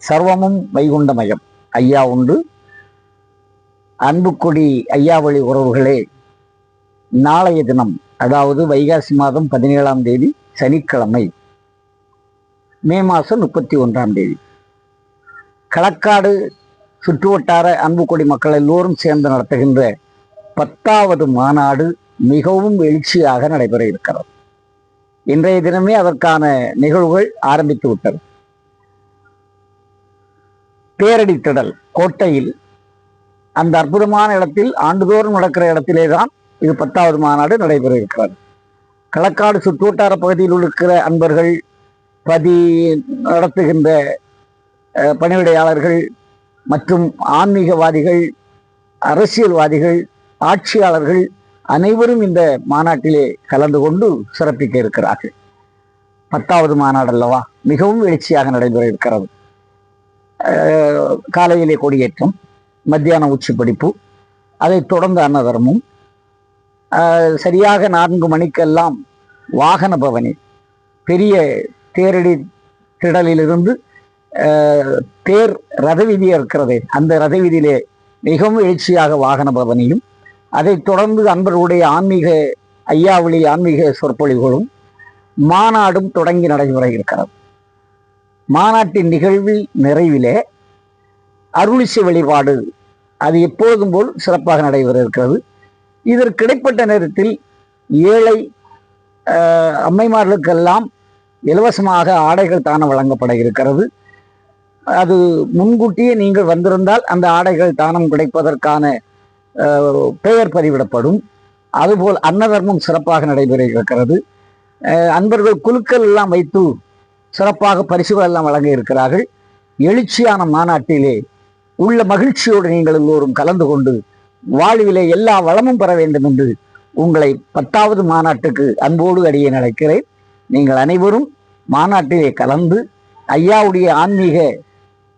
சர்வமும் வைகுண்டமயம். ஐயா உண்டு. அன்புக்கொடி ஐயாவழி உறவுகளே, நாளைய தினம், அதாவது வைகாசி மாதம் 17ஆம் தேதி சனிக்கிழமை, மே மாதம் 31ஆம் தேதி, களக்காடு சுற்றுவட்டார அன்புக்கொடி மக்கள் எல்லோரும் சேர்ந்து நடத்துகின்ற 10வது மாநாடு மிகவும் எழுச்சியாக நடைபெற இருக்கிறது. இன்றைய தினமே அதற்கான நிகழ்வுகள் ஆரம்பித்து விட்டது. தேரடித்திடல் கோட்டையில், அந்த அற்புதமான இடத்தில், ஆண்டுதோறும் நடக்கிற இடத்திலே தான் இது 10வது மாநாடு நடைபெற இருக்கிறது. களக்காடு சுற்றுவட்டார பகுதியில் இருக்கிற அன்பர்கள், நடத்துகின்ற பணிவிடையாளர்கள் மற்றும் ஆன்மீகவாதிகள், அரசியல்வாதிகள், ஆட்சியாளர்கள் அனைவரும் இந்த மாநாட்டிலே கலந்து கொண்டு சிறப்பிக்க இருக்கிறார்கள். 10வது மாநாடு அல்லவா, மிகவும் எழுச்சியாக நடைபெற இருக்கிறது. காலையிலே கொடியேற்றம், மத்தியானம் உச்சி படிப்பு, அதைத் தொடர்ந்து அன்னதர்மம், சரியாக 4 மணிக்கெல்லாம் வாகன பவனி, பெரிய தேரடி திடலிலிருந்து தேர் ரதவீதி இருக்கிறதே, அந்த ரதவீதியிலே மிகவும் எழுச்சியாக வாகன பவனியும், அதைத் தொடர்ந்து அன்பர்களுடைய ஐயாவளி ஆன்மீக சொற்பொழிவுகளும் மாநாடும் தொடங்கி நடைபெற இருக்கிறது. மாநாட்டின் நிகழ்வில் நிறைவிலே அருளிசை வழிபாடு, அது எப்போதும் போல் சிறப்பாக நடைபெற இருக்கிறது. இதற்கு இடைப்பட்ட நேரத்தில் ஏழை அம்மைமார்களுக்கெல்லாம் இலவசமாக ஆடைகள் தானம் வழங்கப்பட இருக்கிறது. அது முன்கூட்டியே நீங்கள் வந்திருந்தால் அந்த ஆடைகள் தானம் கிடைப்பதற்கான பெயர் பதிவிடப்படும். அதுபோல் அன்னதர்மம் சிறப்பாக நடைபெற இருக்கிறது. அன்பர்கள் குழுக்கள் எல்லாம் வைத்து சிறப்பாக பரிசுகள் எல்லாம் வழங்க இருக்கிறார்கள். எழுச்சியான மாநாட்டிலே உள்ள மகிழ்ச்சியோடு நீங்கள் எல்லோரும் கலந்து கொண்டு வாழ்விலே எல்லா வளமும் பெற வேண்டும் என்று உங்களை 10வது மாநாட்டுக்கு அன்போடு அடியேன் அழைக்கிறேன். நீங்கள் அனைவரும் மாநாட்டிலே கலந்து ஐயாவுடைய ஆன்மீக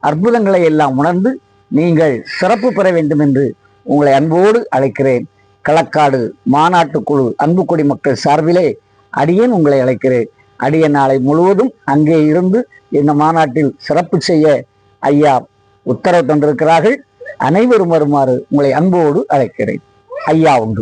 அற்புதங்களை எல்லாம் உணர்ந்து நீங்கள் சிறப்பு பெற வேண்டும் என்று உங்களை அன்போடு அழைக்கிறேன். களக்காடு மாநாட்டு குழு அன்புக்கொடி மக்கள் சார்பிலே அடியேன் உங்களை அழைக்கிறேன். அடியேன் நாளை முழுவதும் அங்கே இருந்து இந்த மாநாட்டில் சிறப்பு செய்ய ஐயா உத்தரவு தந்திருக்கிறார்கள். அனைவரும் வருமாறு உங்களை அன்போடு அழைக்கிறேன். ஐயா உண்டு.